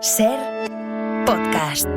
Ser podcast.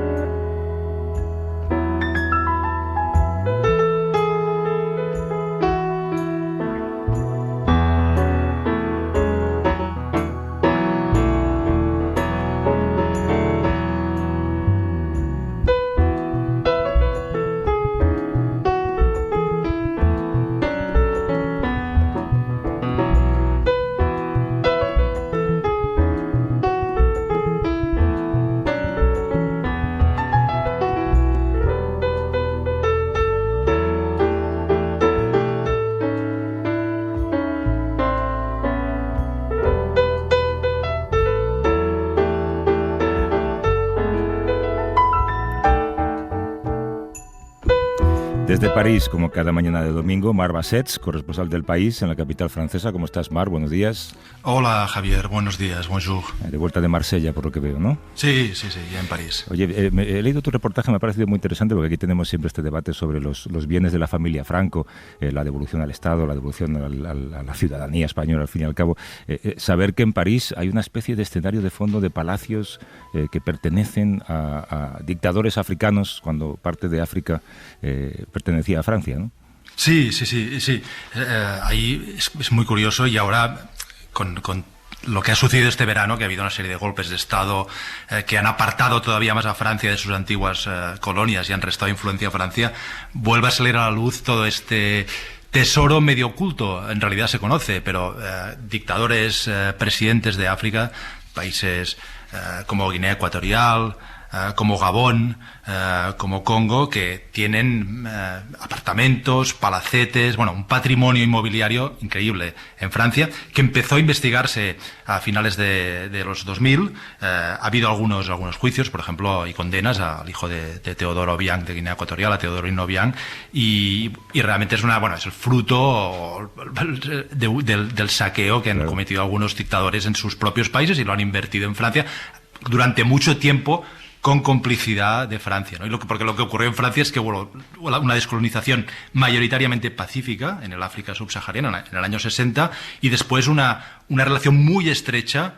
Desde París, como cada mañana de domingo, Marc Bassets, corresponsal del País en la capital francesa. ¿Cómo estás, Marc? Buenos días. Hola, Javier. Buenos días. Bonjour. De vuelta de Marsella, por lo que veo, ¿no? Sí, ya en París. Oye, he leído tu reportaje, me ha parecido muy interesante porque aquí tenemos siempre este debate sobre los bienes de la familia Franco, la devolución al Estado, la devolución a la ciudadanía española, al fin y al cabo. Saber que en París hay una especie de escenario de fondo de palacios que pertenecen a dictadores africanos, cuando parte de África pertenecía a Francia, ¿no? Sí. Ahí es muy curioso, y ahora con lo que ha sucedido este verano, que ha habido una serie de golpes de Estado que han apartado todavía más a Francia de sus antiguas colonias y han restado influencia a Francia, vuelve a salir a la luz todo este tesoro medio oculto. En realidad se conoce, pero dictadores, presidentes de África, países como Guinea Ecuatorial, como Gabón, como Congo, que tienen apartamentos, palacetes, un patrimonio inmobiliario increíble en Francia, que empezó a investigarse a finales de los 2000. Ha habido algunos juicios, por ejemplo, y condenas al hijo de Teodoro Obiang de Guinea Ecuatorial, a Teodorino Obiang, y realmente es el fruto del saqueo que han cometido algunos dictadores en sus propios países y lo han invertido en Francia durante mucho tiempo, con complicidad de Francia, ¿no? Porque lo que ocurrió en Francia es que hubo una descolonización mayoritariamente pacífica en el África subsahariana en el año 60, y después una relación muy estrecha,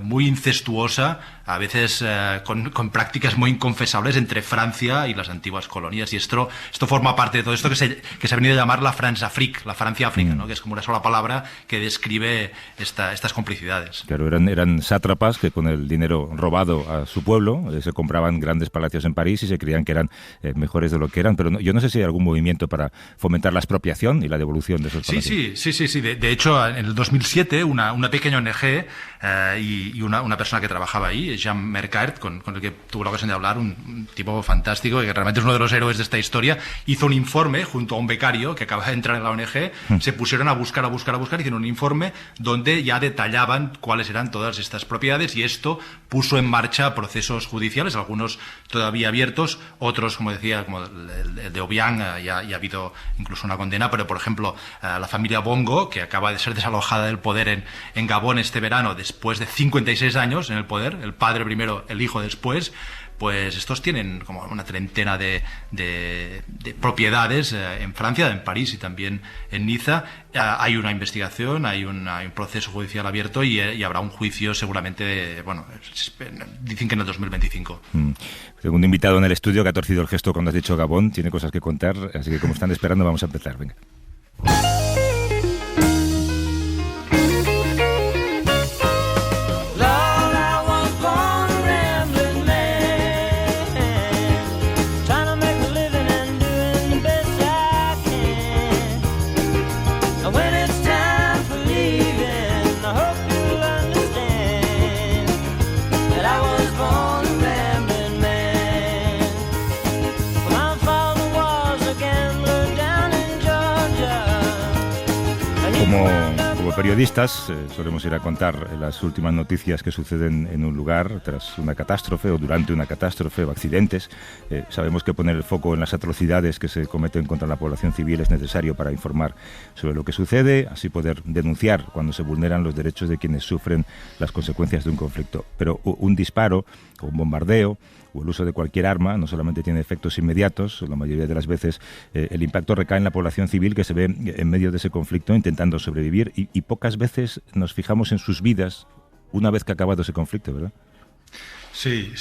muy incestuosa, a veces con prácticas muy inconfesables entre Francia y las antiguas colonias, y esto forma parte de todo esto que se ha venido a llamar la France-Afrique, la Francia-África, ¿no? Que es como una sola palabra que describe estas complicidades. Claro, eran sátrapas que con el dinero robado a su pueblo se compraban grandes palacios en París y se creían que eran mejores de lo que eran, pero yo no sé si hay algún movimiento para fomentar la expropiación y la devolución de esos palacios. Sí. De hecho, en el 2007 una pequeña ONG y una persona que trabajaba ahí, Jean Mercart, con el que tuve la ocasión de hablar, un tipo fantástico, que realmente es uno de los héroes de esta historia, hizo un informe junto a un becario que acaba de entrar en la ONG. Se pusieron a buscar, hicieron un informe donde ya detallaban cuáles eran todas estas propiedades, y esto puso en marcha procesos judiciales, algunos todavía abiertos, otros, como decía, como el de Obiang, ya ha habido incluso una condena, pero por ejemplo la familia Bongo, que acaba de ser desalojada del poder en Gabón este verano, después de 56 años en el poder, el padre primero, el hijo después, pues estos tienen como una treintena de propiedades en Francia, en París y también en Niza. Hay una investigación, hay un proceso judicial abierto y habrá un juicio seguramente, dicen que en el 2025. Segundo invitado en el estudio que ha torcido el gesto cuando has dicho Gabón, tiene cosas que contar, así que como están esperando vamos a empezar. Venga. Como periodistas solemos ir a contar las últimas noticias que suceden en un lugar tras una catástrofe o durante una catástrofe o accidentes. Sabemos que poner el foco en las atrocidades que se cometen contra la población civil es necesario para informar sobre lo que sucede, así poder denunciar cuando se vulneran los derechos de quienes sufren las consecuencias de un conflicto. Pero un disparo o un bombardeo o el uso de cualquier arma no solamente tiene efectos inmediatos, la mayoría de las veces el impacto recae en la población civil que se ve en medio de ese conflicto intentando sobrevivir y pocas veces nos fijamos en sus vidas una vez que ha acabado ese conflicto, ¿verdad? Sí.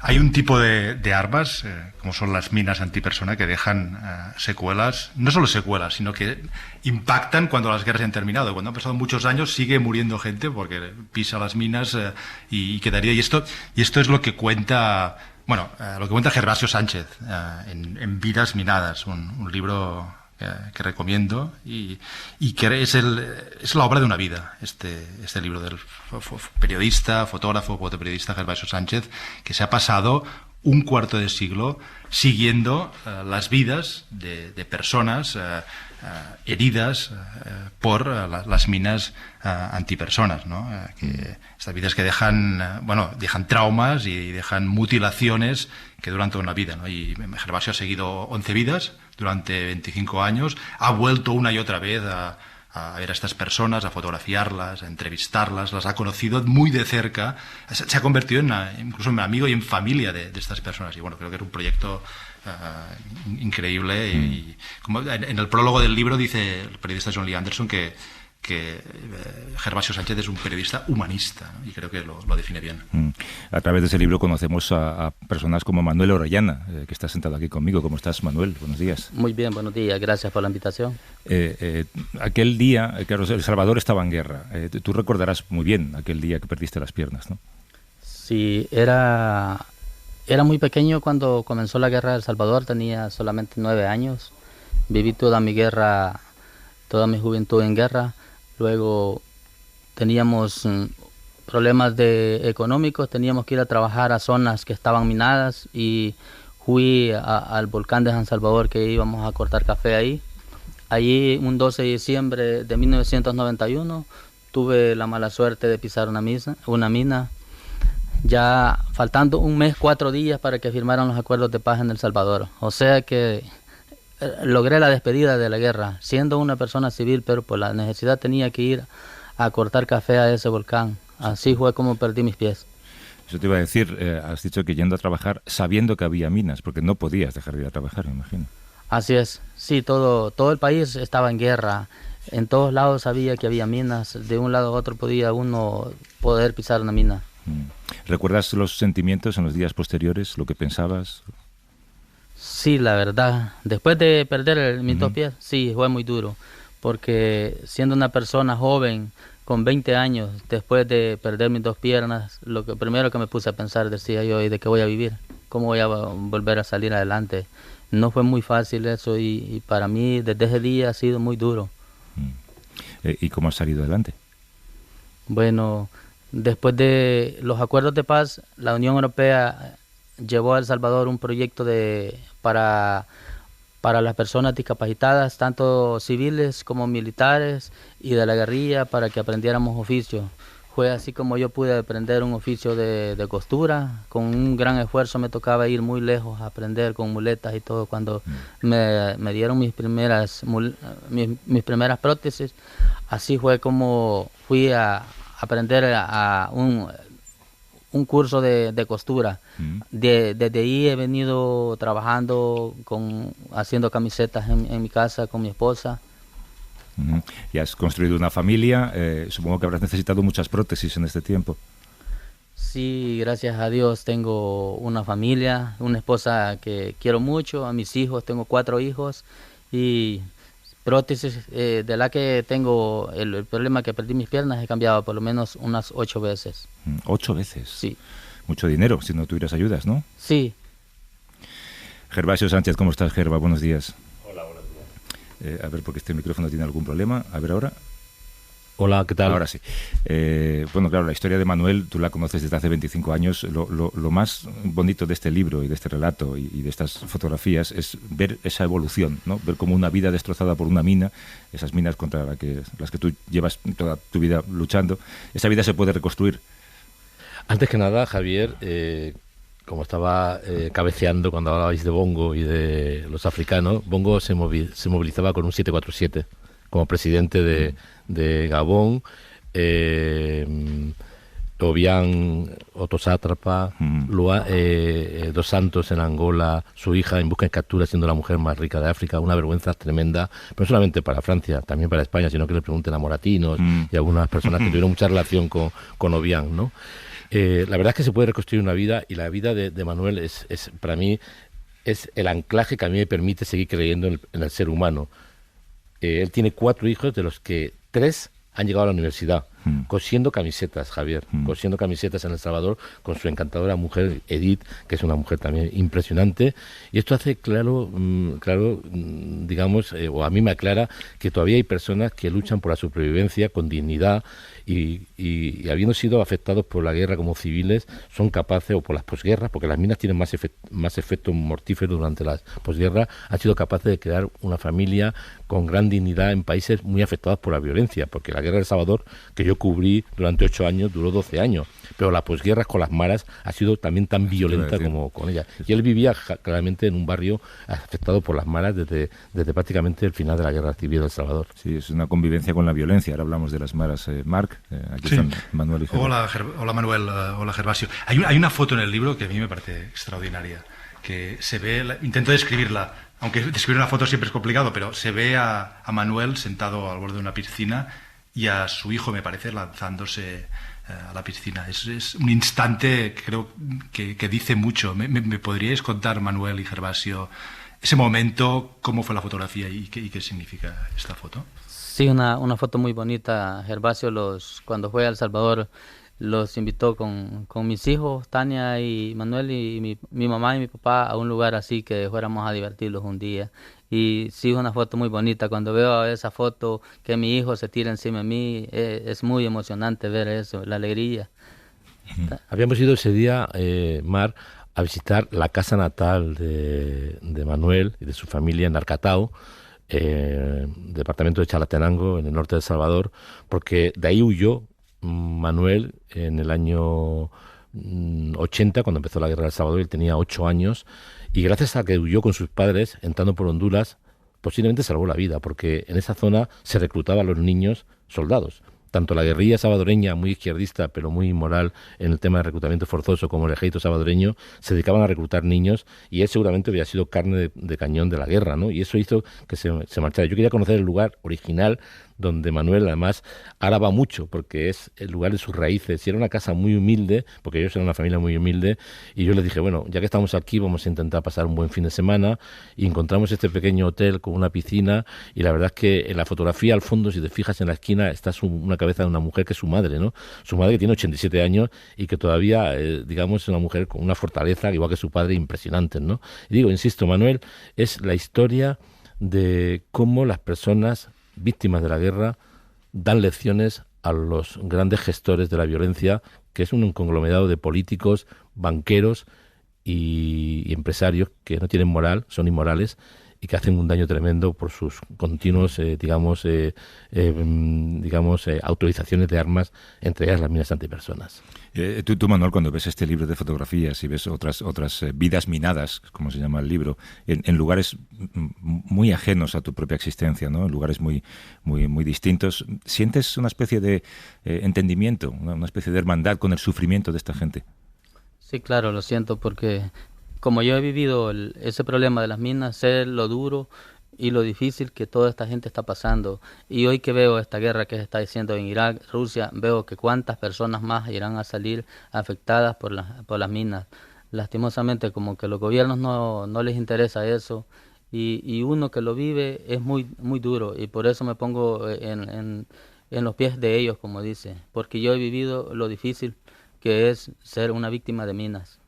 Hay un tipo de armas, como son las minas antipersona, que dejan secuelas, no solo secuelas, sino que impactan cuando las guerras han terminado. Cuando han pasado muchos años sigue muriendo gente porque pisa las minas y quedaría. Y esto es lo que cuenta, lo que cuenta Gervasio Sánchez en Vidas minadas, un libro que recomiendo y que es la obra de una vida, este libro del periodista, fotógrafo, fotoperiodista Gervasio Sánchez, que se ha pasado un cuarto de siglo siguiendo las vidas de personas heridas por las minas antipersonas, ¿no? Estas vidas que dejan traumas y dejan mutilaciones que duran toda una vida, ¿no? Y Gervasio ha seguido 11 vidas durante 25 años, ha vuelto una y otra vez a ver a estas personas, a fotografiarlas, a entrevistarlas, las ha conocido muy de cerca, se ha convertido incluso en amigo y en familia de estas personas. Y bueno, creo que era un proyecto increíble. Y como en el prólogo del libro dice el periodista John Lee Anderson que Gervasio Sánchez es un periodista humanista, ¿no? Y creo que lo define bien. A través de ese libro conocemos a personas como Manuel Orellana, que está sentado aquí conmigo. ¿Cómo estás, Manuel? Buenos días. Muy bien, buenos días. Gracias por la invitación. Aquel día, claro, El Salvador estaba en guerra. Tú recordarás muy bien aquel día que perdiste las piernas, ¿no? Sí, era muy pequeño cuando comenzó la guerra de El Salvador. Tenía solamente 9 años. Viví toda mi juventud en guerra. Luego teníamos problemas económicos, teníamos que ir a trabajar a zonas que estaban minadas y fui al volcán de San Salvador, que íbamos a cortar café ahí. Allí, un 12 de diciembre de 1991, tuve la mala suerte de pisar una mina, ya faltando un mes, 4 días para que firmaran los acuerdos de paz en El Salvador. O sea que logré la despedida de la guerra, siendo una persona civil, pero por la necesidad tenía que ir a cortar café a ese volcán. Así fue como perdí mis pies. Eso te iba a decir, has dicho que yendo a trabajar sabiendo que había minas, porque no podías dejar de ir a trabajar, me imagino. Así es, sí, todo el país estaba en guerra, en todos lados sabía que había minas, de un lado a otro podía uno poder pisar una mina. ¿Recuerdas los sentimientos en los días posteriores, lo que pensabas? Sí, la verdad, después de perder mis 2 pies, sí, fue muy duro, porque siendo una persona joven, con 20 años, después de perder mis 2 piernas, lo primero que me puse a pensar, decía yo, ¿y de qué voy a vivir? ¿Cómo voy a volver a salir adelante? No fue muy fácil eso y para mí desde ese día ha sido muy duro. ¿Y cómo has salido adelante? Bueno, después de los acuerdos de paz, la Unión Europea llevó a El Salvador un proyecto para las personas discapacitadas, tanto civiles como militares y de la guerrilla, para que aprendiéramos oficios. Fue así como yo pude aprender un oficio de costura. Con un gran esfuerzo me tocaba ir muy lejos a aprender con muletas y todo. Cuando me dieron mis primeras prótesis, así fue como fui a aprender un curso de costura. Desde ahí he venido trabajando, haciendo camisetas en mi casa con mi esposa. Y has construido una familia, supongo que habrás necesitado muchas prótesis en este tiempo. Sí, gracias a Dios tengo una familia, una esposa que quiero mucho, a mis hijos, tengo 4 hijos y prótesis de la que tengo el problema que perdí mis piernas he cambiado por lo menos unas 8 veces. 8 veces. Sí. Mucho dinero, si no tuvieras ayudas, ¿no? Sí. Gervasio Sánchez, ¿cómo estás, Gerva? Buenos días. Hola, buenos días. A ver, porque este micrófono tiene algún problema. A ver ahora. Hola, ¿qué tal? Ahora sí. Bueno, claro, la historia de Manuel, tú la conoces desde hace 25 años. Lo más bonito de este libro y de este relato y de estas fotografías es ver esa evolución, ¿no? Ver cómo una vida destrozada por una mina, esas minas contra las que tú llevas toda tu vida luchando, esa vida se puede reconstruir. Antes que nada, Javier, como estaba cabeceando cuando hablabais de Bongo y de los africanos, Bongo se movilizaba con un 747 como presidente de Gabón, Obiang, Otto Sátrapa, Dos Santos en Angola, su hija en busca y captura siendo la mujer más rica de África, una vergüenza tremenda, pero no solamente para Francia, también para España, sino que le pregunten a moratinos y a algunas personas que tuvieron mucha relación con Obiang, ¿no? La verdad es que se puede reconstruir una vida, y la vida de Manuel es para mí es el anclaje que a mí me permite seguir creyendo en el ser humano. Él tiene 4 hijos, de los que 3 han llegado a la universidad, cosiendo camisetas, Javier, cosiendo camisetas en El Salvador con su encantadora mujer Edith, que es una mujer también impresionante, y esto hace claro, digamos, o a mí me aclara que todavía hay personas que luchan por la supervivencia con dignidad y habiendo sido afectados por la guerra como civiles, son capaces, o por las posguerras, porque las minas tienen más efecto mortífero durante las posguerras, han sido capaces de crear una familia con gran dignidad en países muy afectados por la violencia, porque la guerra de El Salvador, que yo cubrí durante 8 años, duró 12 años, pero las posguerras con las maras ha sido también tan violenta como con ella. Y él vivía claramente en un barrio afectado por las maras desde prácticamente el final de la guerra civil de El Salvador. Sí, es una convivencia con la violencia. Ahora hablamos de las maras. Marc, aquí sí. están Manuel y Gervasio. Hola Manuel, hola Gervasio. Hay una foto en el libro que a mí me parece extraordinaria, que se ve, intento describirla, aunque describir una foto siempre es complicado, pero se ve a Manuel sentado al borde de una piscina y a su hijo, me parece, lanzándose a la piscina. Es un instante, creo, que dice mucho. ¿Me podríais contar, Manuel y Gervasio, ese momento, cómo fue la fotografía y qué significa esta foto? Sí, una foto muy bonita. Gervasio, cuando fue a El Salvador, los invitó con mis hijos, Tania y Manuel, y mi mamá y mi papá, a un lugar así que fuéramos a divertirlos un día. Y sí, una foto muy bonita. Cuando veo esa foto, que mi hijo se tira encima de mí, es muy emocionante ver eso, la alegría. Habíamos ido ese día, Mar, a visitar la casa natal de Manuel y de su familia en Arcatao, departamento de Chalatenango, en el norte de El Salvador, porque de ahí huyó Manuel en el año 80, cuando empezó la guerra de El Salvador. Él tenía 8 años, y gracias a que huyó con sus padres, entrando por Honduras, posiblemente salvó la vida, porque en esa zona se reclutaban a los niños soldados. Tanto la guerrilla salvadoreña, muy izquierdista, pero muy inmoral en el tema de reclutamiento forzoso, como el ejército salvadoreño, se dedicaban a reclutar niños, y él seguramente había sido carne de cañón de la guerra, ¿no? Y eso hizo que se marchara. Yo quería conocer el lugar original donde Manuel, además, ahora va mucho, porque es el lugar de sus raíces. Y era una casa muy humilde, porque ellos eran una familia muy humilde, y yo les dije, bueno, ya que estamos aquí, vamos a intentar pasar un buen fin de semana, y encontramos este pequeño hotel con una piscina, y la verdad es que en la fotografía, al fondo, si te fijas en la esquina, está una cabeza de una mujer que es su madre, ¿no? Su madre, que tiene 87 años, y que todavía, digamos, es una mujer con una fortaleza, igual que su padre, impresionante, ¿no? Y digo, insisto, Manuel, es la historia de cómo las personas víctimas de la guerra dan lecciones a los grandes gestores de la violencia, que es un conglomerado de políticos, banqueros y empresarios que no tienen moral, son inmorales, y que hacen un daño tremendo por sus continuos, autorizaciones de armas, entre ellas las minas antipersonas. Tú, Manuel, cuando ves este libro de fotografías y ves otras vidas minadas, como se llama el libro, en lugares muy ajenos a tu propia existencia, ¿no? En lugares muy distintos, ¿sientes una especie de entendimiento, una especie de hermandad con el sufrimiento de esta gente? Sí, claro, lo siento, porque como yo he vivido ese problema de las minas, sé lo duro y lo difícil que toda esta gente está pasando. Y hoy que veo esta guerra que se está diciendo en Irak, Rusia, veo que cuántas personas más irán a salir afectadas por las minas. Lastimosamente, como que los gobiernos no les interesa eso, y uno que lo vive es muy, muy duro, y por eso me pongo en los pies de ellos, como dice, porque yo he vivido lo difícil que es ser una víctima de minas.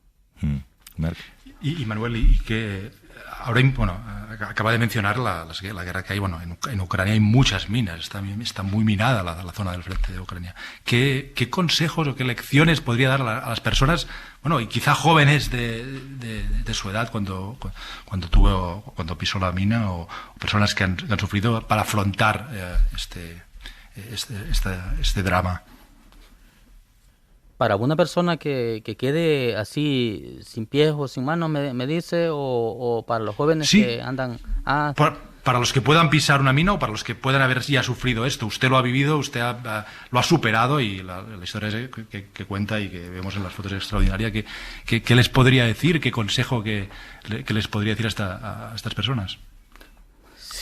Marc. Y Manuel, y que ahora, bueno, acaba de mencionar la guerra que hay. Bueno, en Ucrania hay muchas minas, está muy minada la zona del frente de Ucrania. ¿Qué consejos o qué lecciones podría dar a las personas, bueno, y quizá jóvenes de su edad cuando pisó la mina, o personas que han sufrido, para afrontar este drama? Para una persona que quede así sin pies o sin manos, me dice, o para los jóvenes sí, que andan... Para los que puedan pisar una mina, o para los que puedan haber ya sufrido esto. Usted lo ha vivido, usted lo ha superado, y la historia que cuenta y que vemos en las fotos es extraordinaria. ¿Qué les podría decir? ¿Qué consejo que les podría decir a estas personas?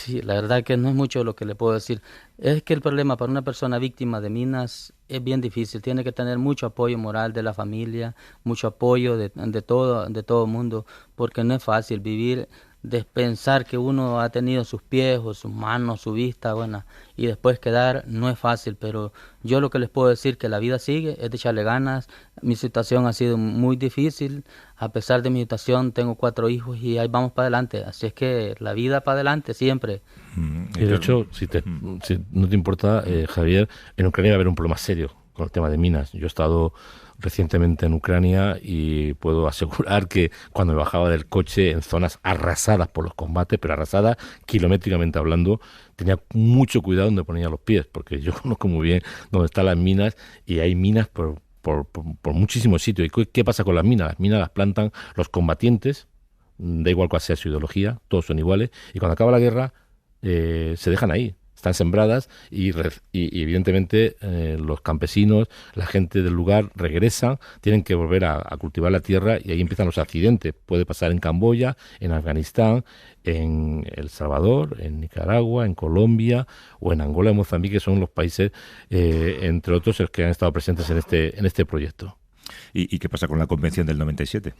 Sí, la verdad que no es mucho lo que le puedo decir. Es que el problema para una persona víctima de minas es bien difícil. Tiene que tener mucho apoyo moral de la familia, mucho apoyo de todo el mundo, porque no es fácil vivir de pensar que uno ha tenido sus pies o sus manos, su vista, bueno, y después quedar, no es fácil, pero yo lo que les puedo decir que la vida sigue, es de echarle ganas. Mi situación ha sido muy difícil, a pesar de mi situación tengo 4 hijos y ahí vamos para adelante, así es que la vida para adelante siempre. Y de hecho, si no te importa, Javier, en Ucrania va a haber un problema serio con el tema de minas. Yo he estado recientemente en Ucrania y puedo asegurar que cuando me bajaba del coche en zonas arrasadas por los combates, pero arrasadas kilométricamente hablando, tenía mucho cuidado donde ponía los pies, porque yo conozco muy bien dónde están las minas y hay minas por muchísimos sitios. ¿Y qué pasa con las minas? Las minas las plantan los combatientes, da igual cuál sea su ideología, todos son iguales, y cuando acaba la guerra se dejan ahí. Están sembradas y evidentemente los campesinos, la gente del lugar regresan, tienen que volver a cultivar la tierra y ahí empiezan los accidentes. Puede pasar en Camboya, en Afganistán, en El Salvador, en Nicaragua, en Colombia o en Angola y Mozambique, que son los países, entre otros, los que han estado presentes en este proyecto. ¿Y qué pasa con la Convención del 97?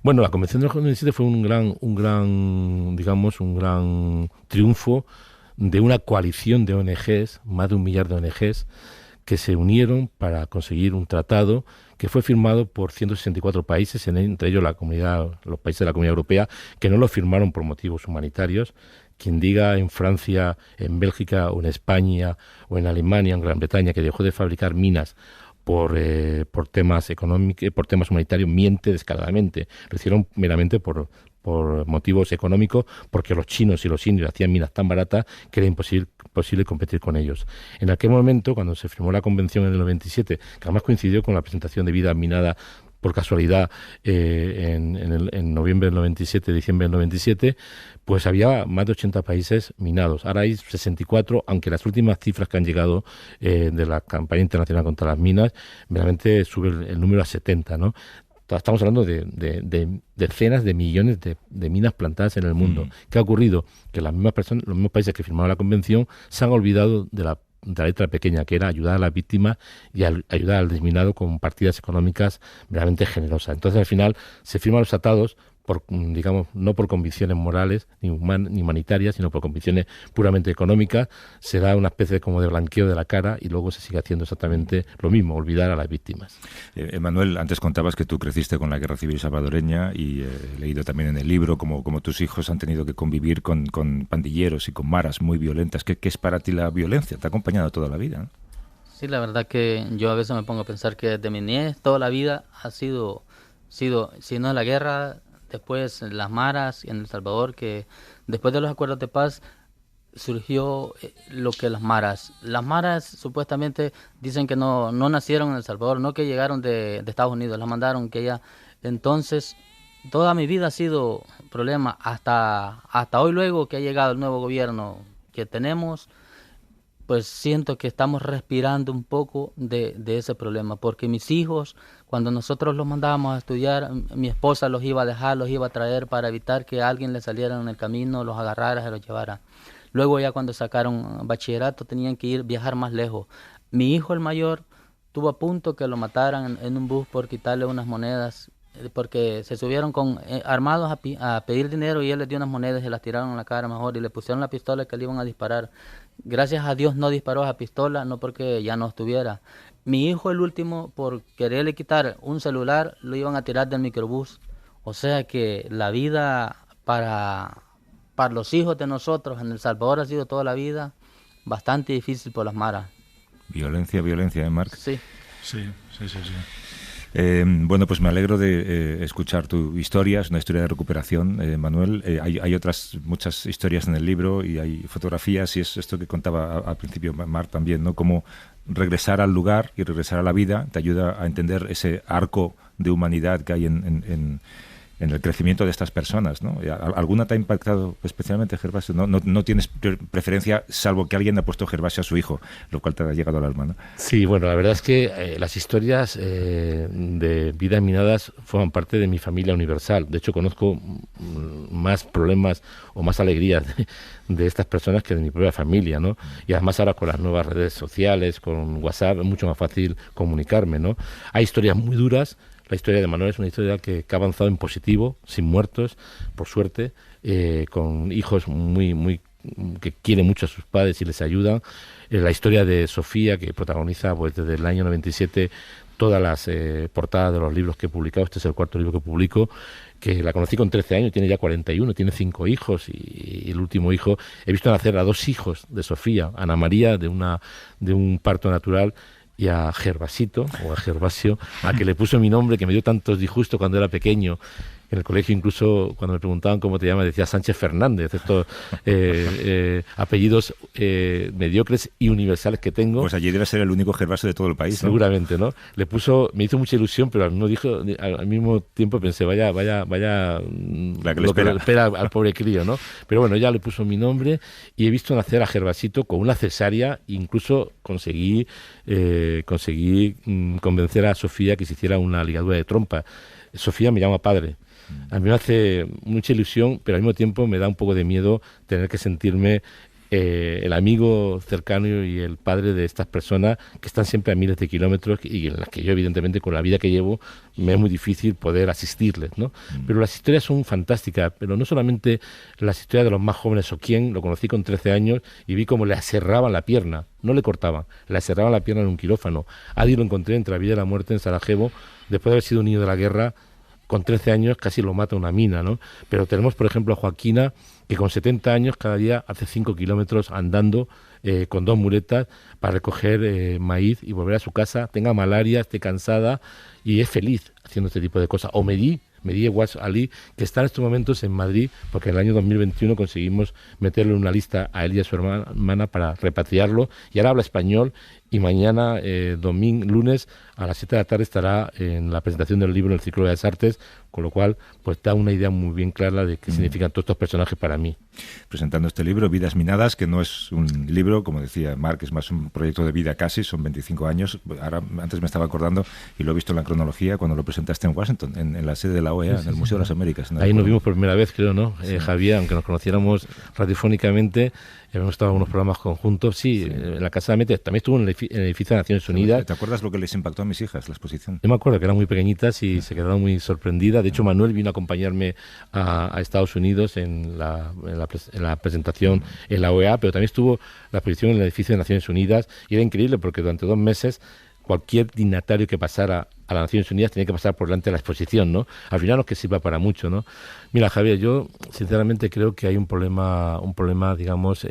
Bueno, la Convención del 97 fue un gran triunfo de una coalición de ONGs, más de 1 millar de ONGs, que se unieron para conseguir un tratado que fue firmado por 164 países, entre ellos los países de la Comunidad Europea, que no lo firmaron por motivos humanitarios. Quien diga en Francia, en Bélgica o en España o en Alemania, en Gran Bretaña, que dejó de fabricar minas por temas económicos, por temas humanitarios, miente descaradamente. Lo hicieron meramente por motivos económicos, porque los chinos y los indios hacían minas tan baratas que era imposible competir con ellos. En aquel momento, cuando se firmó la convención en el 97, que además coincidió con la presentación de Vida Minada por casualidad en noviembre del 97, diciembre del 97, pues había más de 80 países minados. Ahora hay 64, aunque las últimas cifras que han llegado de la campaña internacional contra las minas, realmente sube el número a 70, ¿no? Estamos hablando de decenas de millones de minas plantadas en el mundo. ¿Qué ha ocurrido? Que las mismas personas, los mismos países que firmaron la convención se han olvidado de la letra pequeña, que era ayudar a las víctimas y ayudar al desminado con partidas económicas realmente generosas. Entonces, al final, se firman los tratados no por convicciones morales ni humanitarias, sino por convicciones puramente económicas. Se da una especie como de blanqueo de la cara y luego se sigue haciendo exactamente lo mismo, olvidar a las víctimas. Manuel, antes contabas que tú creciste con la Guerra Civil Salvadoreña y he leído también en el libro como tus hijos han tenido que convivir con pandilleros y con maras muy violentas. ¿Qué es para ti la violencia? Te ha acompañado toda la vida, ¿no? Sí, la verdad que yo a veces me pongo a pensar que desde mi niñez toda la vida ha sido si no la guerra, después las maras en El Salvador, que después de los acuerdos de paz surgió lo que las maras supuestamente dicen que no nacieron en El Salvador, no que llegaron de Estados Unidos, las mandaron que ya. Entonces toda mi vida ha sido problema hasta hoy, luego que ha llegado el nuevo gobierno que tenemos, pues siento que estamos respirando un poco de ese problema, porque mis hijos, cuando nosotros los mandábamos a estudiar, mi esposa los iba a dejar, los iba a traer para evitar que alguien les saliera en el camino, los agarrara, se los llevara. Luego ya cuando sacaron bachillerato tenían que viajar más lejos. Mi hijo el mayor estuvo a punto que lo mataran en un bus por quitarle unas monedas, porque se subieron armados a pedir dinero y él les dio unas monedas y se las tiraron en la cara mejor y le pusieron la pistola que le iban a disparar. Gracias a Dios no disparó esa pistola, no porque ya no estuviera. Mi hijo el último, por quererle quitar un celular, lo iban a tirar del microbús. O sea que la vida para los hijos de nosotros en El Salvador ha sido toda la vida bastante difícil por las maras. Violencia, Marc? Sí. Sí. Bueno, pues me alegro de escuchar tu historia, es una historia de recuperación, Manuel. Hay otras muchas historias en el libro y hay fotografías y es esto que contaba al principio Marc también, ¿no? Cómo regresar al lugar y regresar a la vida te ayuda a entender ese arco de humanidad que hay en el crecimiento de estas personas, ¿no? ¿Alguna te ha impactado especialmente, Gervasio? No tienes preferencia, salvo que alguien ha puesto Gervasio a su hijo, lo cual te ha llegado al alma, ¿no? Sí, bueno, la verdad es que las historias de vidas minadas forman parte de mi familia universal. De hecho, conozco más problemas o más alegrías de estas personas que de mi propia familia, ¿no? Y además ahora con las nuevas redes sociales, con WhatsApp, es mucho más fácil comunicarme, ¿no? Hay historias muy duras. La historia de Manuel es una historia que ha avanzado en positivo, sin muertos, por suerte, con hijos muy que quieren mucho a sus padres y les ayudan. La historia de Sofía, que protagoniza pues desde el año 97 todas las portadas de los libros que he publicado. Este es el cuarto libro que publico, que la conocí con 13 años, tiene ya 41, tiene 5 hijos y el último hijo, he visto nacer a 2 hijos de Sofía, Ana María de un parto natural, y a Gervasito, o a Gervasio, a que le puso mi nombre, que me dio tantos disgustos cuando era pequeño. En el colegio, incluso cuando me preguntaban cómo te llamas, decía Sánchez Fernández. Estos apellidos mediocres y universales que tengo. Pues allí debe ser el único Gervasio de todo el país, ¿no? Seguramente, ¿no? Me hizo mucha ilusión, pero al mismo tiempo pensé, vaya la que lo le que le espera al pobre crío, ¿no? Pero bueno, ya le puso mi nombre y he visto nacer a Gervasito con una cesárea. Incluso conseguí convencer a Sofía que se hiciera una ligadura de trompa. Sofía me llama padre. A mí me hace mucha ilusión, pero al mismo tiempo me da un poco de miedo tener que sentirme el amigo cercano y el padre de estas personas que están siempre a miles de kilómetros y en las que yo, evidentemente, con la vida que llevo, me es muy difícil poder asistirles, ¿no? Pero las historias son fantásticas, pero no solamente las historias de los más jóvenes. Oquien lo conocí con 13 años y vi cómo le aserraban la pierna, no le cortaban, le aserraban la pierna en un quirófano. Adi lo encontré entre la vida y la muerte en Sarajevo, después de haber sido un niño de la guerra. Con 13 años casi lo mata una mina, ¿no? Pero tenemos, por ejemplo, a Joaquina, que con 70 años cada día hace 5 kilómetros andando con 2 muletas para recoger maíz y volver a su casa, tenga malaria, esté cansada y es feliz haciendo este tipo de cosas. O Mehdi Ewad Ali, que está en estos momentos en Madrid, porque en el año 2021 conseguimos meterlo en una lista a él y a su hermana para repatriarlo, y ahora habla español, y mañana, lunes, a las 7 de la tarde estará en la presentación del libro en el Círculo de las Artes, con lo cual pues da una idea muy bien clara de qué significan todos estos personajes para mí. Presentando este libro, Vidas Minadas, que no es un libro, como decía Marc, es más un proyecto de vida casi, son 25 años. Ahora, antes me estaba acordando, y lo he visto en la cronología, cuando lo presentaste en Washington, en la sede de la OEA, en el Museo de las Américas. Ahí nos vimos por primera vez, creo, ¿no? Sí. Javier, aunque nos conociéramos radiofónicamente, hemos estado en unos programas conjuntos, sí. En la Casa de Mete, también estuvo en el edificio de Naciones Unidas. ¿Te acuerdas lo que les impactó a mis hijas, la exposición? Yo me acuerdo que eran muy pequeñitas y se quedaron muy sorprendidas. De hecho, Manuel vino a acompañarme a Estados Unidos en la presentación en la OEA, pero también estuvo la exposición en el edificio de Naciones Unidas, y era increíble porque durante 2 meses cualquier dignatario que pasara a las Naciones Unidas tenía que pasar por delante de la exposición, ¿no? Al final no es que sirva para mucho, ¿no? Mira, Javier, yo sinceramente creo que hay un problema digamos,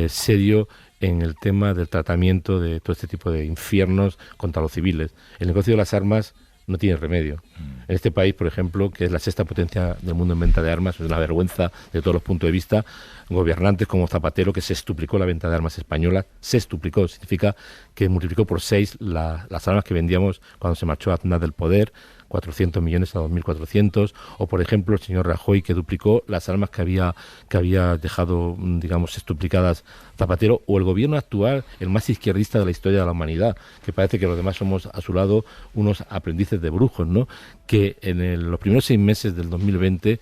serio en el tema del tratamiento de todo este tipo de infiernos contra los civiles. El negocio de las armas no tiene remedio. En este país, por ejemplo, que es la 6ª potencia del mundo en venta de armas, es una vergüenza de todos los puntos de vista, gobernantes como Zapatero, que sextuplicó la venta de armas españolas, sextuplicó, significa que multiplicó por 6 las armas que vendíamos cuando se marchó Aznar del poder, 400 millones a 2.400, o por ejemplo el señor Rajoy, que duplicó las armas que había dejado, digamos, sextuplicadas Zapatero, o el gobierno actual, el más izquierdista de la historia de la humanidad, que parece que los demás somos a su lado unos aprendices de brujos, ¿no? Que en los primeros 6 meses del 2020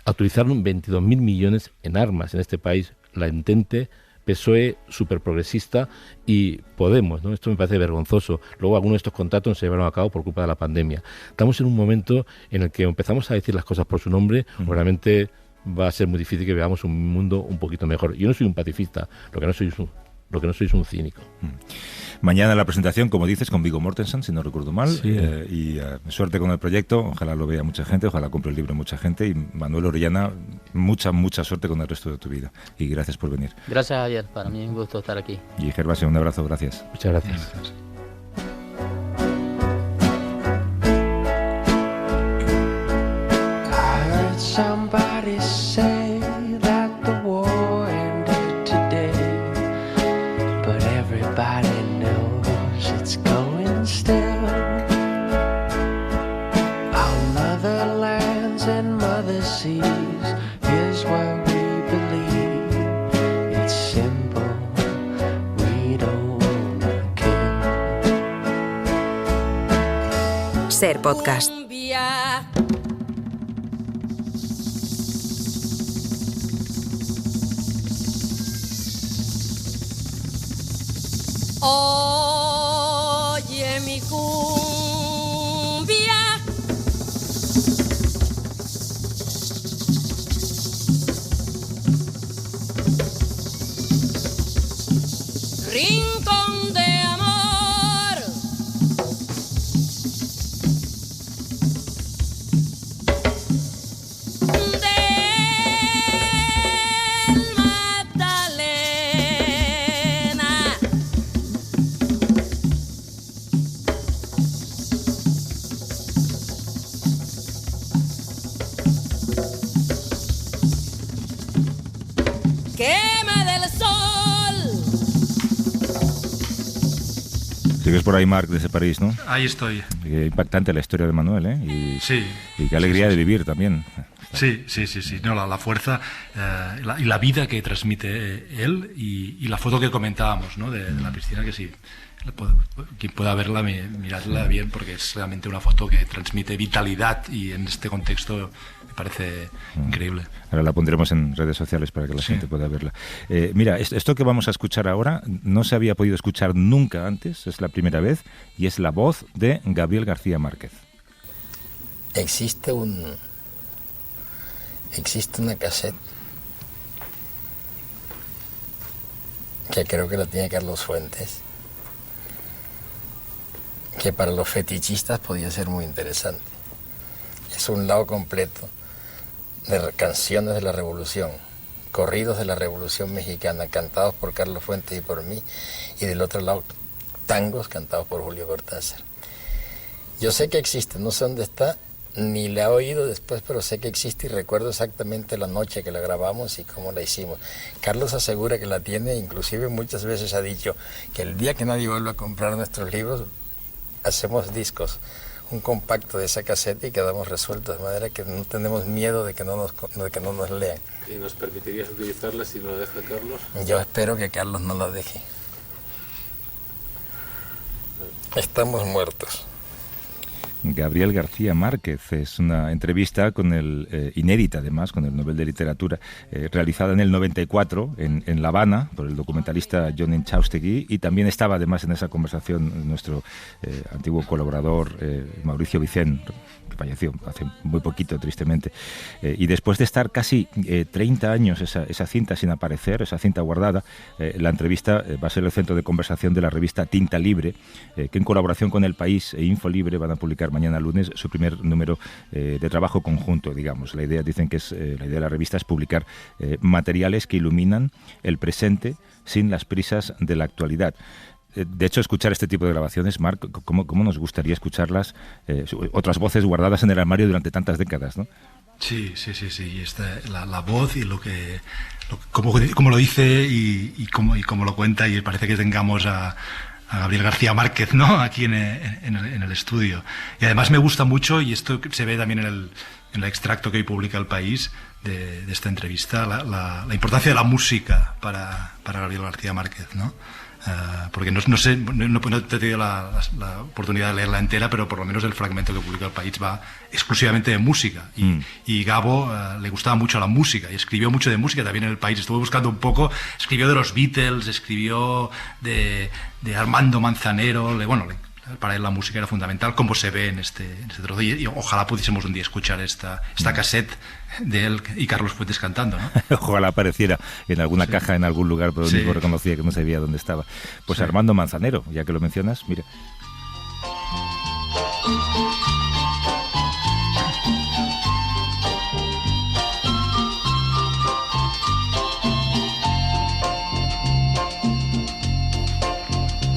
autorizaron 22.000 millones en armas en este país, la Entente, PSOE, superprogresista, y Podemos, ¿no? Esto me parece vergonzoso. Luego algunos de estos contratos no se llevaron a cabo por culpa de la pandemia. Estamos en un momento en el que empezamos a decir las cosas por su nombre, realmente va a ser muy difícil que veamos un mundo un poquito mejor. Yo no soy un pacifista, lo que no soy es un cínico. Mañana la presentación, como dices, con Viggo Mortensen, si no recuerdo mal, sí. Y suerte con el proyecto, ojalá lo vea mucha gente, ojalá compre el libro mucha gente, y Manuel Orellana, mucha suerte con el resto de tu vida, y gracias por venir. Gracias, Javier, para mí es un gusto estar aquí. Y Gervasio, un abrazo, gracias. Muchas gracias. I heard somebody say that the war ended today, but everybody knows it's going still. Our motherland Ser Podcast. Oye mi cumbia, rincón de amor, del Magdalena. Quema del sol. Sigues por ahí, Marc, desde París, ¿no? Ahí estoy. Impactante la historia de Manuel, ¿eh? Y, Sí. y qué alegría de vivir también. Sí. No, la fuerza y la vida que transmite él y la foto que comentábamos, ¿no? De la piscina, que sí. Quien pueda verla, miradla bien, porque es realmente una foto que transmite vitalidad y en este contexto me parece increíble. Ahora la pondremos en redes sociales para que la gente pueda verla. Mira, esto que vamos a escuchar ahora no se había podido escuchar nunca antes, es la primera vez, y es la voz de Gabriel García Márquez. Existe una cassette que creo que la tiene Carlos Fuentes, que para los fetichistas podía ser muy interesante. Es un lado completo de canciones de la Revolución, corridos de la Revolución Mexicana, cantados por Carlos Fuentes y por mí, y del otro lado tangos cantados por Julio Cortázar. Yo sé que existe, no sé dónde está, ni la he oído después, pero sé que existe y recuerdo exactamente la noche que la grabamos y cómo la hicimos. Carlos asegura que la tiene, inclusive muchas veces ha dicho que el día que nadie vuelva a comprar nuestros libros, hacemos discos, un compacto de esa caseta y quedamos resueltos, de manera que no tenemos miedo de que no nos lean. ¿Y nos permitirías utilizarla si no la deja Carlos? Yo espero que Carlos no la deje. Estamos muertos. Gabriel García Márquez es una entrevista con el inédita, además, con el Nobel de Literatura, realizada en el 94 en La Habana por el documentalista Jon Inchaustegui, y también estaba además en esa conversación nuestro antiguo colaborador Mauricio Vicent, que falleció hace muy poquito, tristemente. Y después de estar casi 30 años esa cinta sin aparecer, esa cinta guardada, la entrevista va a ser el centro de conversación de la revista Tinta Libre, que en colaboración con El País e Infolibre van a publicar mañana lunes su primer número de trabajo conjunto, digamos. La idea, dicen que es la idea de la revista es publicar materiales que iluminan el presente sin las prisas de la actualidad. De hecho, escuchar este tipo de grabaciones, Marc, ¿cómo nos gustaría escucharlas? Otras voces guardadas en el armario durante tantas décadas, ¿no? Sí. La voz y cómo lo dice y cómo lo cuenta, y parece que tengamos a Gabriel García Márquez, ¿no? Aquí en el estudio. Y además me gusta mucho, y esto se ve también en el extracto que hoy publica El País de esta entrevista, la importancia de la música para Gabriel García Márquez, ¿no? Porque no sé, no he tenido la oportunidad de leerla entera, pero por lo menos el fragmento que publica El País va exclusivamente de música, y Gabo le gustaba mucho la música y escribió mucho de música también en El País. Estuve buscando un poco, escribió de los Beatles, escribió de Armando Manzanero, para él la música era fundamental, como se ve en este trozo, y ojalá pudiésemos un día escuchar esta cassette de él y Carlos Fuentes cantando, ¿no? Ojalá apareciera en alguna caja en algún lugar, pero único reconocía que no sabía dónde estaba. Pues Armando Manzanero, ya que lo mencionas, mira.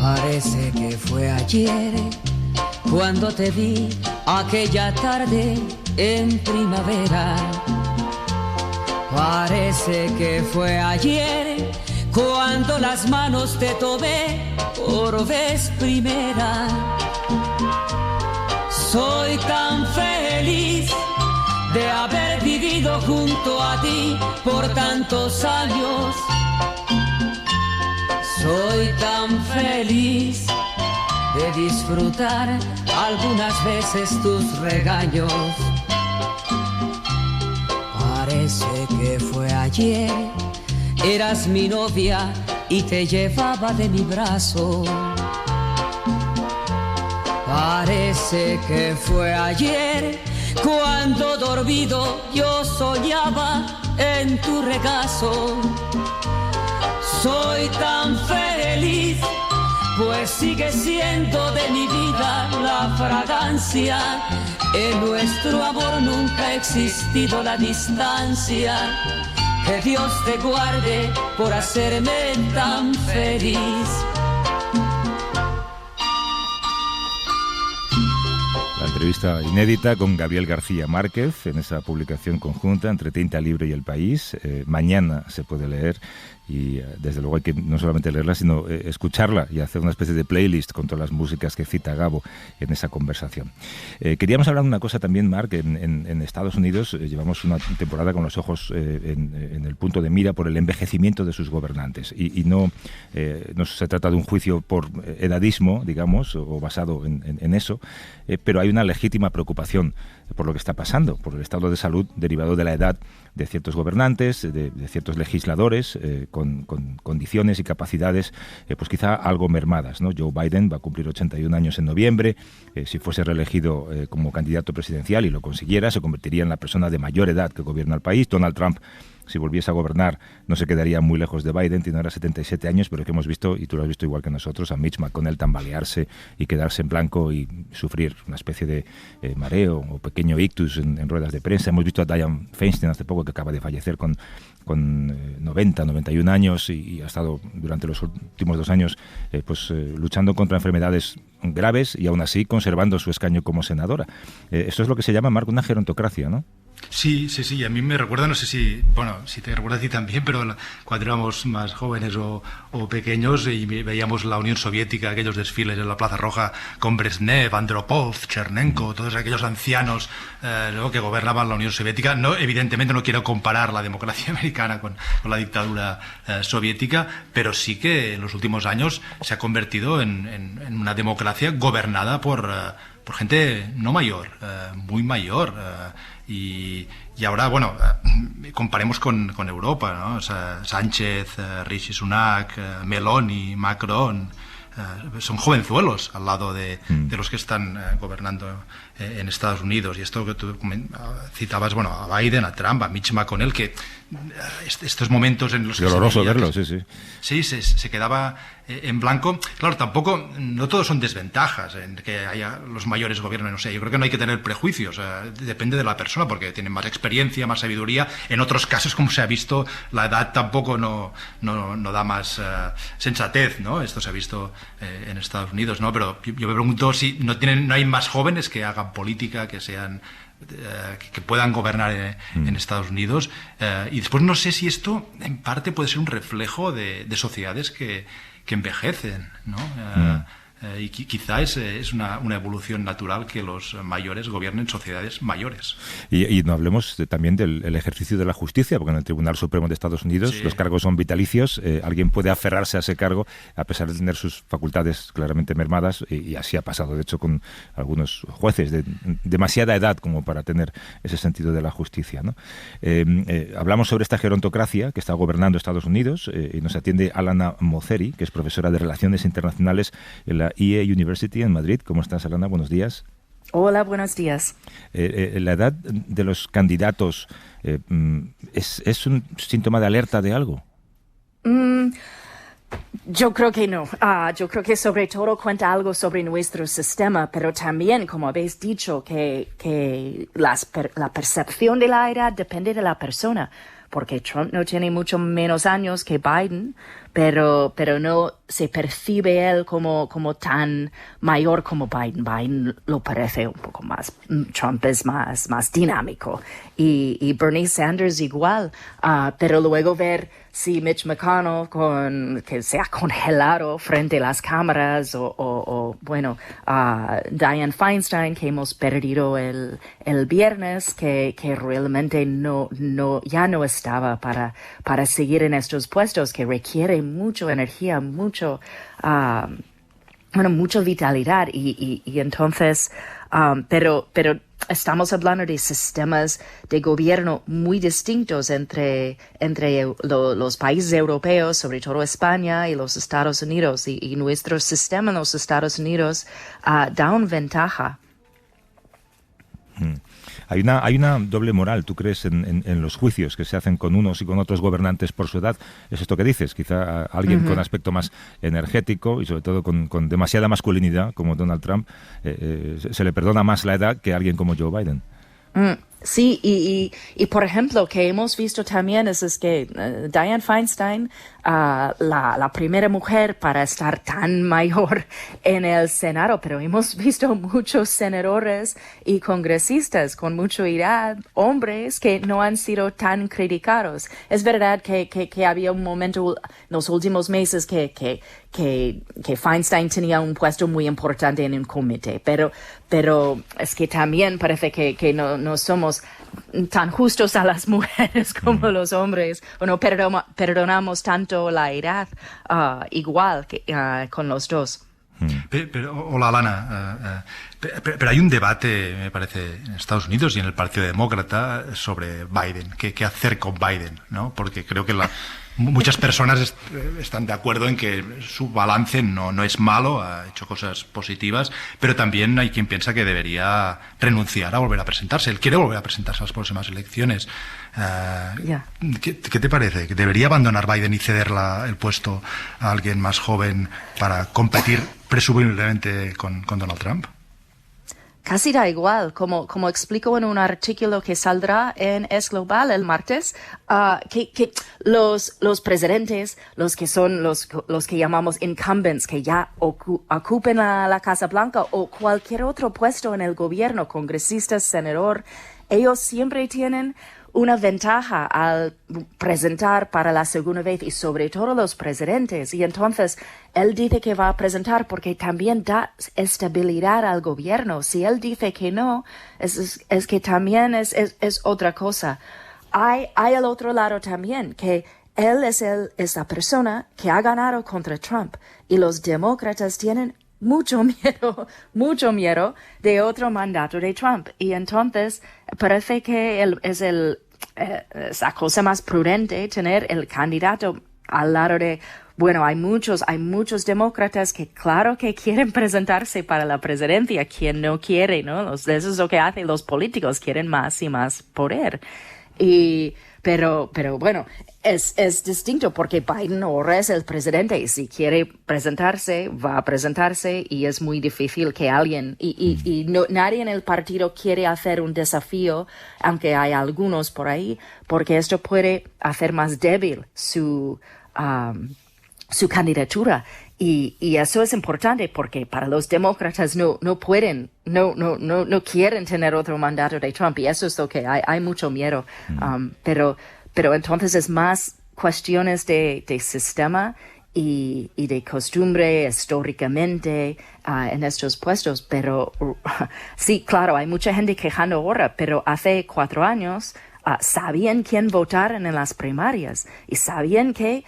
Parece que fue ayer cuando te vi aquella tarde en primavera. Parece que fue ayer cuando las manos te tomé por vez primera. Soy tan feliz de haber vivido junto a ti por tantos años. Soy tan feliz de disfrutar algunas veces tus regaños. Parece que fue ayer, eras mi novia y te llevaba de mi brazo. Parece que fue ayer, cuando dormido yo soñaba en tu regazo. Soy tan feliz, pues sigue siendo de mi vida la fragancia. En nuestro amor nunca ha existido la distancia. Que Dios te guarde por hacerme tan feliz. La entrevista inédita con Gabriel García Márquez en esa publicación conjunta entre Tinta Libre y El País. Mañana se puede leer y desde luego hay que no solamente leerla, sino escucharla y hacer una especie de playlist con todas las músicas que cita Gabo en esa conversación. Queríamos hablar de una cosa también, Marc. En Estados Unidos llevamos una temporada con los ojos en el punto de mira por el envejecimiento de sus gobernantes y no se trata de un juicio por edadismo, digamos, o basado en eso, pero hay una legítima preocupación por lo que está pasando, por el estado de salud derivado de la edad de ciertos gobernantes, de ciertos legisladores, con condiciones y capacidades pues quizá algo mermadas, ¿no? Joe Biden va a cumplir 81 años en noviembre. Si fuese reelegido como candidato presidencial y lo consiguiera, se convertiría en la persona de mayor edad que gobierna el país. Donald Trump, si volviese a gobernar, no se quedaría muy lejos de Biden, tiene ahora 77 años, pero que hemos visto, y tú lo has visto igual que nosotros, a Mitch McConnell tambalearse y quedarse en blanco y sufrir una especie de mareo o pequeño ictus en ruedas de prensa. Hemos visto a Dianne Feinstein hace poco, que acaba de fallecer con 90, 91 años y ha estado durante los últimos 2 años luchando contra enfermedades graves y aún así conservando su escaño como senadora. Esto es lo que se llama, Marc, una gerontocracia, ¿no? Sí, a mí me recuerda, no sé si te recuerda a ti también, pero cuando éramos más jóvenes o pequeños y veíamos la Unión Soviética, aquellos desfiles en la Plaza Roja con Brezhnev, Andropov, Chernenko, todos aquellos ancianos que gobernaban la Unión Soviética. No, evidentemente no quiero comparar la democracia americana con la dictadura soviética, pero sí que en los últimos años se ha convertido en una democracia gobernada por gente no mayor, muy mayor. Y ahora, comparemos con Europa, ¿no? O sea, Sánchez, Rishi Sunak, Meloni, Macron, son jovenzuelos al lado de los que están gobernando en Estados Unidos. Y esto que tú citabas, a Biden, a Trump, a Mitch McConnell, que estos momentos en los que doloroso verlo, sí. Sí, se quedaba en blanco. Claro, tampoco, no todos son desventajas en que haya los mayores gobiernos, no sé. Yo creo que no hay que tener prejuicios, depende de la persona, porque tienen más experiencia, más sabiduría. En otros casos, como se ha visto, la edad tampoco no da más sensatez, ¿no? Esto se ha visto en Estados Unidos, ¿no? Pero yo me pregunto si no hay más jóvenes que hagan política, que sean que puedan gobernar en Estados Unidos. Y después no sé si esto en parte puede ser un reflejo de sociedades que envejecen, ¿no? Y quizá es una evolución natural que los mayores gobiernen sociedades mayores. Y no hablemos también del ejercicio de la justicia, porque en el Tribunal Supremo de Estados Unidos los cargos son vitalicios. Alguien puede aferrarse a ese cargo a pesar de tener sus facultades claramente mermadas, y así ha pasado, de hecho, con algunos jueces de demasiada edad como para tener ese sentido de la justicia, ¿no? Hablamos sobre esta gerontocracia que está gobernando Estados Unidos, y nos atiende Alana Moceri, que es profesora de Relaciones Internacionales en la EA University en Madrid. ¿Cómo estás, Alana? Buenos días. Hola, buenos días. ¿La edad de los candidatos es un síntoma de alerta de algo? Yo creo que no. Yo creo que sobre todo cuenta algo sobre nuestro sistema, pero también, como habéis dicho, que la percepción de la edad depende de la persona, porque Trump no tiene mucho menos años que Biden, pero no se percibe él como tan mayor como Biden. Biden lo parece un poco más. Trump es más dinámico. Y Bernie Sanders igual. Pero luego ver si Mitch McConnell que se ha congelado frente a las cámaras o Dianne Feinstein, que hemos perdido el viernes, que realmente ya no estaba para seguir en estos puestos, que requiere mucha energía, mucho mucha vitalidad y entonces, pero estamos hablando de sistemas de gobierno muy distintos entre los países europeos, sobre todo España y los Estados Unidos, y nuestro sistema en los Estados Unidos da una ventaja. Hay una doble moral, ¿tú crees, en los juicios que se hacen con unos y con otros gobernantes por su edad? ¿Es esto que dices? Quizá a alguien con aspecto más energético y sobre todo con demasiada masculinidad, como Donald Trump, se le perdona más la edad que a alguien como Joe Biden. Sí, y por ejemplo, que hemos visto también es que Dianne Feinstein, la primera mujer para estar tan mayor en el Senado, pero hemos visto muchos senadores y congresistas con mucha edad, hombres que no han sido tan criticados. Es verdad que había un momento en los últimos meses que Feinstein tenía un puesto muy importante en un comité, pero es que también parece que no somos tan justos a las mujeres como los hombres, o no perdonamos tanto la edad igual que con los dos. Hola, Alana. Pero hay un debate, me parece, en Estados Unidos y en el Partido Demócrata sobre Biden. ¿Qué hacer con Biden? ¿No? Porque creo que muchas personas están de acuerdo en que su balance no es malo, ha hecho cosas positivas, pero también hay quien piensa que debería renunciar a volver a presentarse. Él quiere volver a presentarse a las próximas elecciones. ¿Qué te parece? ¿Que debería abandonar Biden y ceder el puesto a alguien más joven para competir presumiblemente con Donald Trump? Casi da igual, como explico en un artículo que saldrá en Es Global el martes, que los presidentes, los que son los que llamamos incumbents, que ya ocupen la Casa Blanca o cualquier otro puesto en el gobierno, congresistas, senador, ellos siempre tienen una ventaja al presentar para la segunda vez, y sobre todo los presidentes. Y entonces él dice que va a presentar porque también da estabilidad al gobierno. Si él dice que no, es que también es otra cosa. Hay el otro lado también, que él es la persona que ha ganado contra Trump, y los demócratas tienen mucho miedo de otro mandato de Trump. Y entonces parece que es la cosa más prudente tener el candidato al lado de, bueno, hay muchos demócratas que claro que quieren presentarse para la presidencia. ¿Quién no quiere, no? Eso es lo que hacen los políticos, quieren más y más poder. Pero bueno, es distinto porque Biden ahora es el presidente, y si quiere presentarse, va a presentarse, y es muy difícil que alguien, nadie en el partido quiere hacer un desafío, aunque hay algunos por ahí, porque esto puede hacer más débil su candidatura. Y eso es importante porque para los demócratas no quieren tener otro mandato de Trump, y eso es lo que hay mucho miedo. Pero entonces es más cuestiones de sistema y de costumbre históricamente en estos puestos. Pero sí, claro, hay mucha gente quejando ahora, pero hace 4 años sabían quién votar en las primarias, y sabían que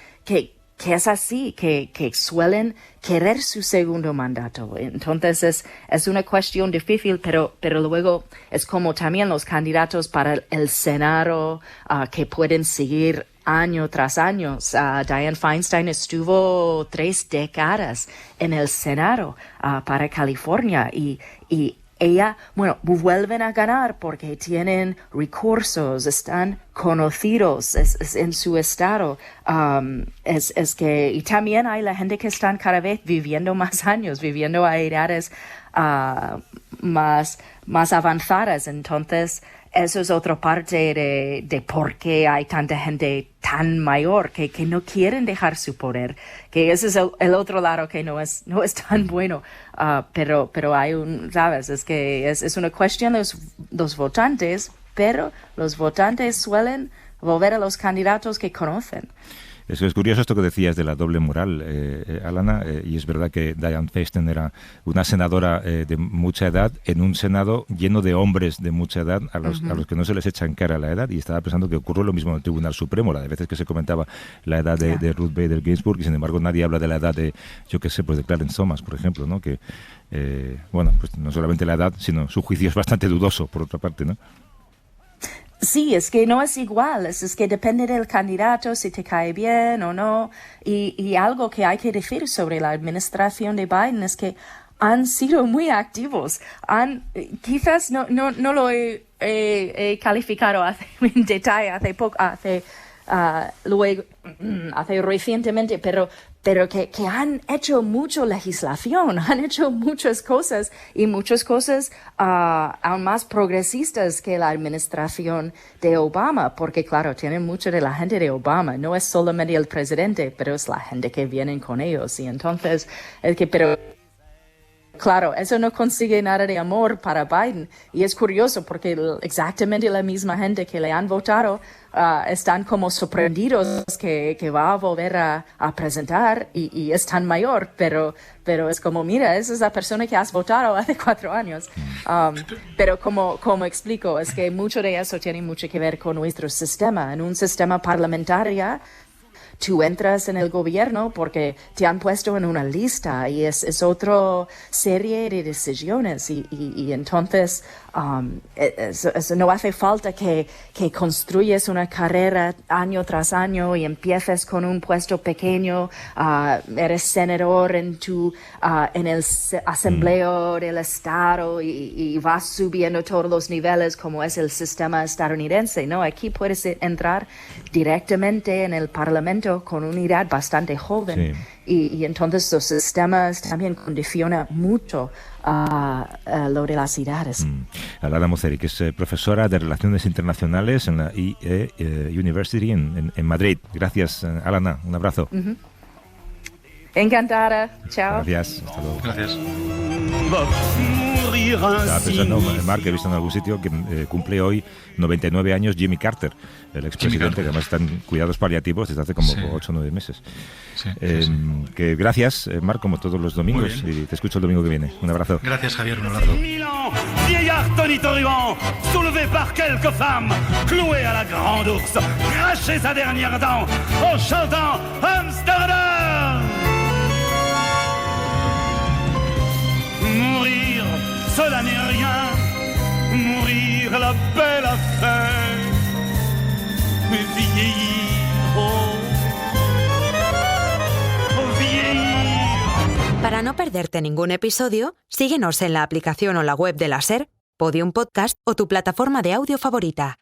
es así, que suelen querer su segundo mandato. Entonces es una cuestión difícil, pero luego es como también los candidatos para el Senado que pueden seguir año tras año. Dianne Feinstein estuvo 3 décadas en el Senado para California, y ella, vuelven a ganar porque tienen recursos, están conocidos en su estado. Y también hay la gente que están cada vez viviendo más años, viviendo a edades más avanzadas. Entonces, eso es otra parte de por qué hay tanta gente tan mayor que no quieren dejar su poder, que ese es el otro lado que no es tan bueno. Pero hay ¿sabes? Es que es una cuestión de los votantes, pero los votantes suelen volver a los candidatos que conocen. Es curioso esto que decías de la doble moral, Alana, y es verdad que Dianne Feinstein era una senadora de mucha edad en un Senado lleno de hombres de mucha edad a los que no se les echa en cara la edad, y estaba pensando que ocurrió lo mismo en el Tribunal Supremo, la de veces que se comentaba la edad de Ruth Bader Ginsburg, y sin embargo nadie habla de la edad de, yo qué sé, pues de Clarence Thomas, por ejemplo, ¿no? Que, bueno, pues no solamente la edad, sino su juicio es bastante dudoso, por otra parte, ¿no? Sí, es que no es igual, es que depende del candidato, si te cae bien o no. Y algo que hay que decir sobre la administración de Biden es que han sido muy activos. Quizás no lo he calificado en detalle hace recientemente, pero que han hecho mucho legislación, han hecho muchas cosas aún más progresistas que la administración de Obama, porque claro, tienen mucho de la gente de Obama, no es solamente el presidente, pero es la gente que viene con ellos, y entonces claro, eso no consigue nada de amor para Biden, y es curioso porque exactamente la misma gente que le han votado están como sorprendidos que va a volver a presentar y es tan mayor, pero es como, mira, esa es la persona que has votado hace 4 años. Pero como explico, es que mucho de eso tiene mucho que ver con nuestro sistema. En un sistema parlamentario, tú entras en el gobierno porque te han puesto en una lista y es otra serie de decisiones y entonces no hace falta que construyes una carrera año tras año y empieces con un puesto pequeño, eres senador en el asambleo del estado y vas subiendo todos los niveles como es el sistema estadounidense, ¿no? Aquí puedes entrar directamente en el parlamento con una edad bastante joven, y entonces los sistemas también condicionan mucho lo de las edades. Alana Moceri, que es profesora de Relaciones Internacionales en la IE University en Madrid. Gracias, Alana. Un abrazo. Encantada. Chao. Gracias. Hasta luego. Gracias. Estaba pensando, Marc, he visto en algún sitio que cumple hoy 99 años Jimmy Carter, el expresidente, que además está en cuidados paliativos desde hace como 8 o 9 meses. Que gracias, Marc, como todos los domingos, y te escucho el domingo que viene. Un abrazo. Gracias, Javier, un abrazo. Vieillard tonitruant, soulevé par quelques femmes, cloué à la grande ours, craché sa dernière dent, en chantant Amsterdam. Mourir, cela n'est rien, mourir la belle affaire, mais vieillir, vieillir. Para no perderte ningún episodio, síguenos en la aplicación o la web de la SER, Podium Podcast o tu plataforma de audio favorita.